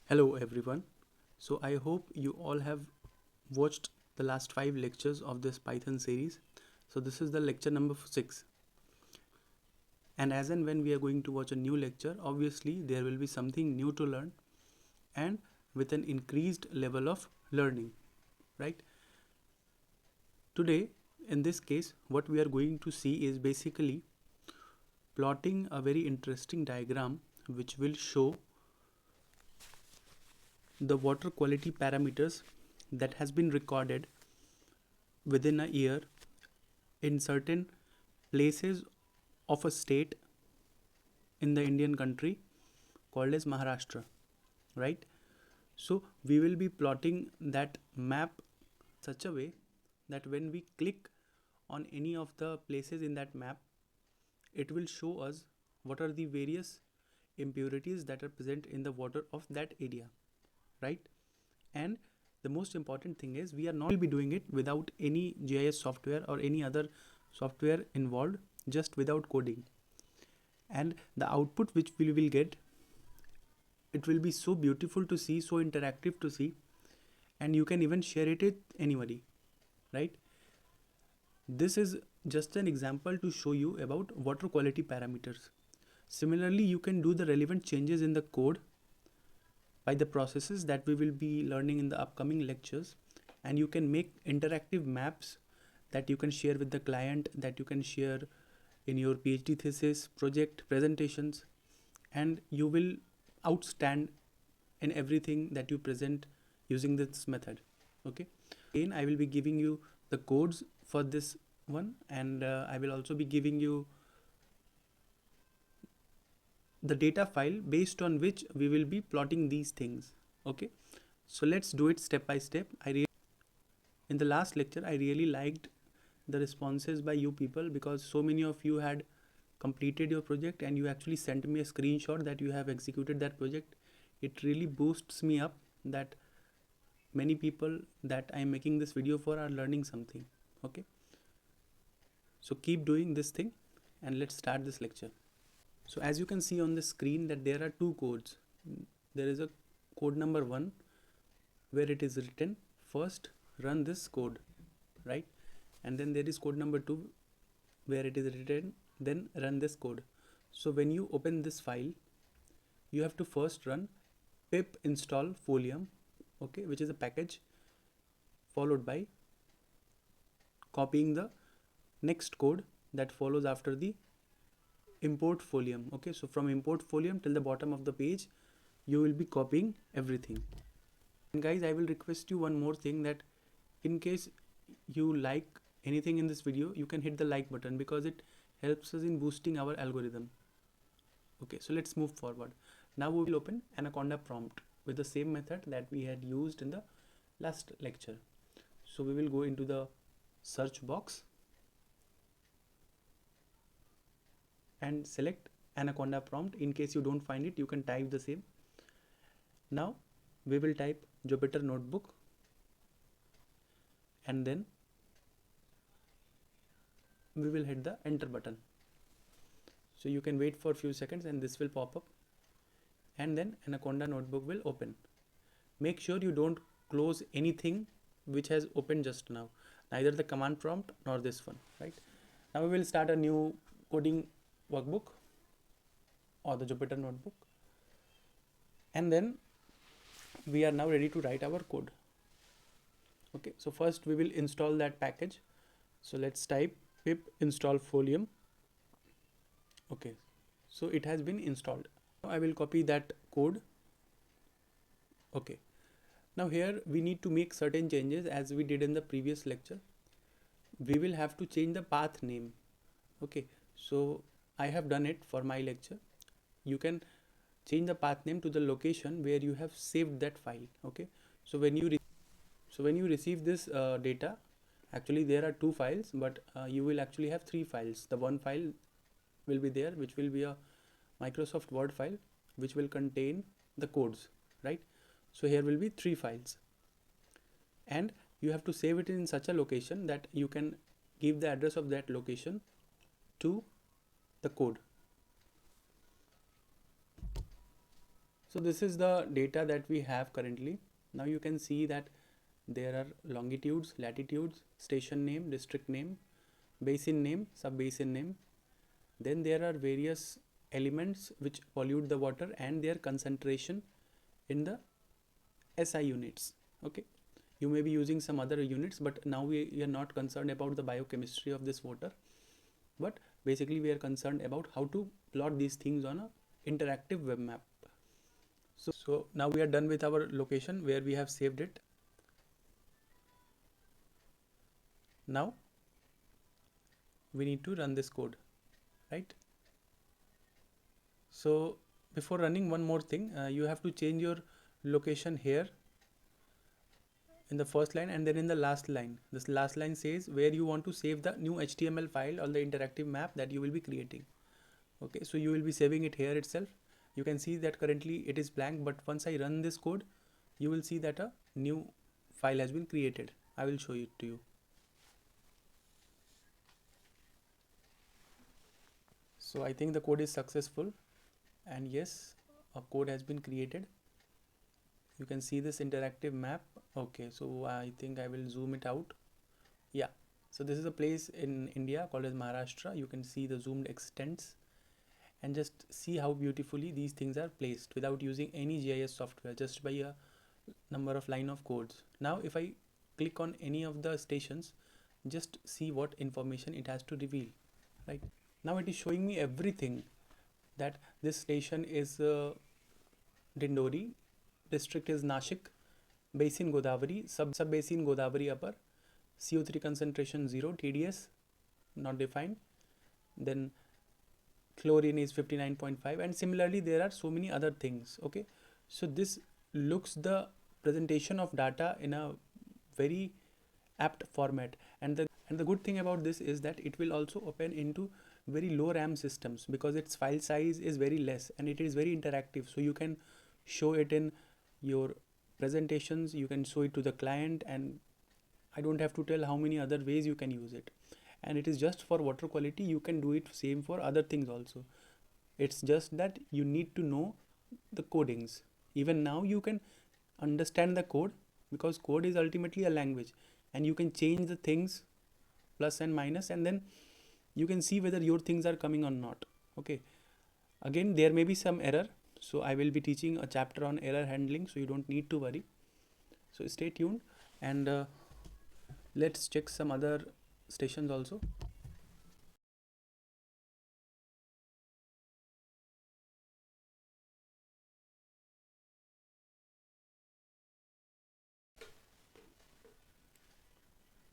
Hello everyone. So I hope you all have watched the last 5 lectures of this Python series. So this is the lecture number 6. And as and when we are going to watch a new lecture, obviously there will be something new to learn and with an increased level of learning, right? Today, in this case, what we are going to see is basically plotting a very interesting diagram which will show the water quality parameters that has been recorded within a year in certain places of a state in the Indian country called as Maharashtra, right? So we will be plotting that map such a way that when we click on any of the places in that map, it will show us what are the various impurities that are present in the water of that area, right? And the most important thing is we are not will be doing it without any GIS software or any other software involved, just without coding. And the output which we will get, it will be so beautiful to see, so interactive to see, and you can even share it with anybody, right? This is just an example to show you about water quality parameters. Similarly, you can do the relevant changes in the code by the processes that we will be learning in the upcoming lectures, and you can make interactive maps that you can share with the client, that you can share in your PhD thesis, project, presentations, and you will outstand in everything that you present using this method. Okay, again I will be giving you the codes for this one, and I will also be giving you the data file based on which we will be plotting these things. Okay, so let's do it step by step. In the last lecture I really liked the responses by you people, because so many of you had completed your project and you actually sent me a screenshot that you have executed that project. It really boosts me up that many people that I am making this video for are learning something. Okay, so keep doing this thing and let's start this lecture. So as you can see on the screen that there are two codes. There is a code number 1 where it is written first run this code, right? And then there is code number 2 where it is written then run this code. So when you open this file, you have to first run pip install folium, okay, which is a package, followed by copying the next code that follows after the import folium. Okay, so from import folium till the bottom of the page you will be copying everything. And guys, I will request you one more thing, that in case you like anything in this video, you can hit the like button because it helps us in boosting our algorithm. Okay, so let's move forward. Now we will open Anaconda prompt with the same method that we had used in the last lecture. So we will go into the search box and select Anaconda prompt. In case you don't find it, you can type the same. Now we will type Jupyter notebook and then we will hit the enter button. So you can wait for a few seconds and this will pop up, and then Anaconda notebook will open. Make sure you don't close anything which has opened just now, neither the command prompt nor this one, right? Now we will start a new coding workbook or the Jupyter notebook, and then we are now ready to write our code. Okay, so first we will install that package. So let's type pip install folium. Okay, so it has been installed. Now I will copy that code. Okay, now here we need to make certain changes as we did in the previous lecture. We will have to change the path name. Okay, so I have done it for my lecture. You can change the path name to the location where you have saved that file. Okay, so when you receive this data, actually there are two files, but you will actually have three files. The one file will be there which will be a Microsoft Word file which will contain the codes, right? So here will be three files, and you have to save it in such a location that you can give the address of that location to the code. So this is the data that we have currently. Now you can see that there are longitudes, latitudes, station name, district name, basin name, sub-basin name. Then there are various elements which pollute the water and their concentration in the SI units. Okay, you may be using some other units, but now we are not concerned about the biochemistry of this water, but basically we are concerned about how to plot these things on a interactive web map. So now we are done with our location where we have saved it. Now we need to run this code, right? So before running, one more thing, you have to change your location here in the first line, and then in the last line. This last line says where you want to save the new HTML file or the interactive map that you will be creating. Okay, so you will be saving it here itself. You can see that currently it is blank, but once I run this code, you will see that a new file has been created. I will show it to you. So I think the code is successful, and yes, a code has been created. You can see this interactive map. Okay, so I think I will zoom it out. Yeah, so this is a place in India called as Maharashtra. You can see the zoomed extents, and just see how beautifully these things are placed without using any GIS software, just by a number of line of codes. Now if I click on any of the stations, just see what information it has to reveal, right? Now it is showing me everything, that this station is Dindori, district is Nashik, basin Godavari, sub-basin Godavari upper, CO3 concentration 0, TDS not defined, then chlorine is 59.5, and similarly there are so many other things. Okay, so this looks the presentation of data in a very apt format, and the good thing about this is that it will also open into very low RAM systems, because its file size is very less and it is very interactive. So you can show it in your presentations, you can show it to the client, and I don't have to tell how many other ways you can use it. And it is just for water quality. You can do it same for other things also. It's just that you need to know the codings. Even now you can understand the code, because code is ultimately a language, and you can change the things plus and minus, and then you can see whether your things are coming or not. Okay, again there may be some error, so I will be teaching a chapter on error handling, so you don't need to worry. So stay tuned, and let's check some other stations also.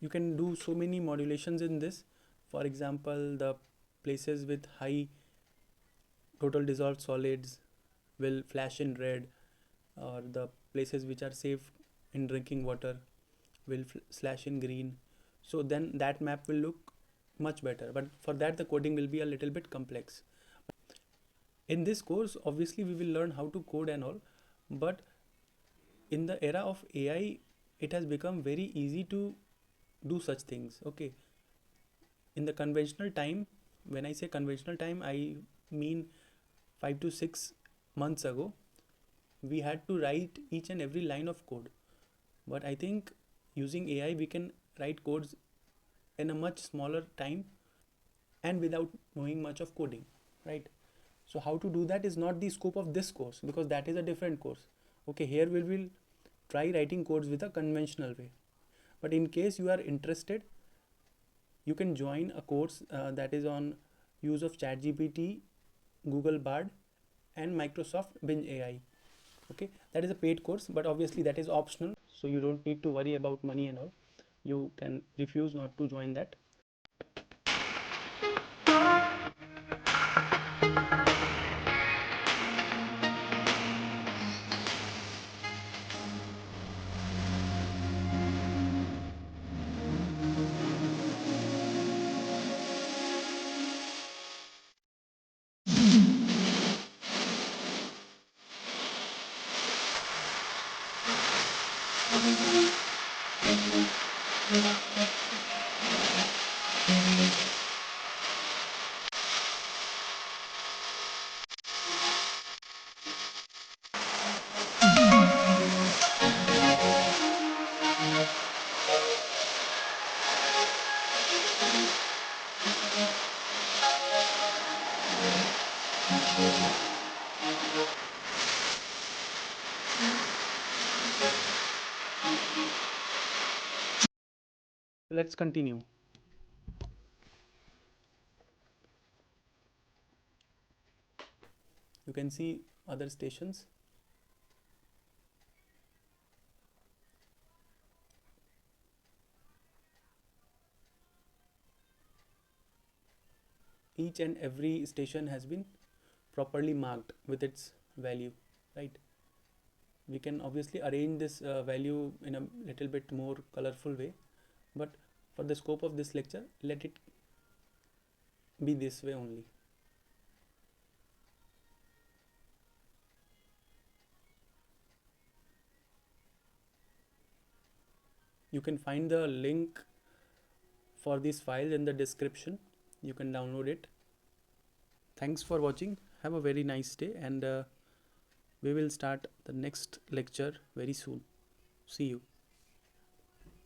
You can do so many modulations in this. For example, the places with high total dissolved solids will flash in red, or the places which are safe in drinking water will slash in green. So then that map will look much better, but for that the coding will be a little bit complex. In this course obviously we will learn how to code and all, but in the era of AI it has become very easy to do such things. Okay, in the conventional time, when I say conventional time, I mean 5 to 6 months ago, we had to write each and every line of code. But I think using AI we can write codes in a much smaller time and without knowing much of coding, right? So how to do that is not the scope of this course, because that is a different course. Okay, here we will try writing codes with a conventional way. But in case you are interested, you can join a course that is on use of ChatGPT, Google Bard, and Microsoft Bing AI. Okay, that is a paid course, but obviously that is optional, so you don't need to worry about money and all. You can refuse not to join that. let's continue. You can see other stations. Each and every station has been properly marked with its value, right? We can obviously arrange this value in a little bit more colorful way, but for the scope of this lecture, let it be this way only. You can find the link for these files in the description. You can download it. Thanks for watching. Have a very nice day, and we will start the next lecture very soon. See you.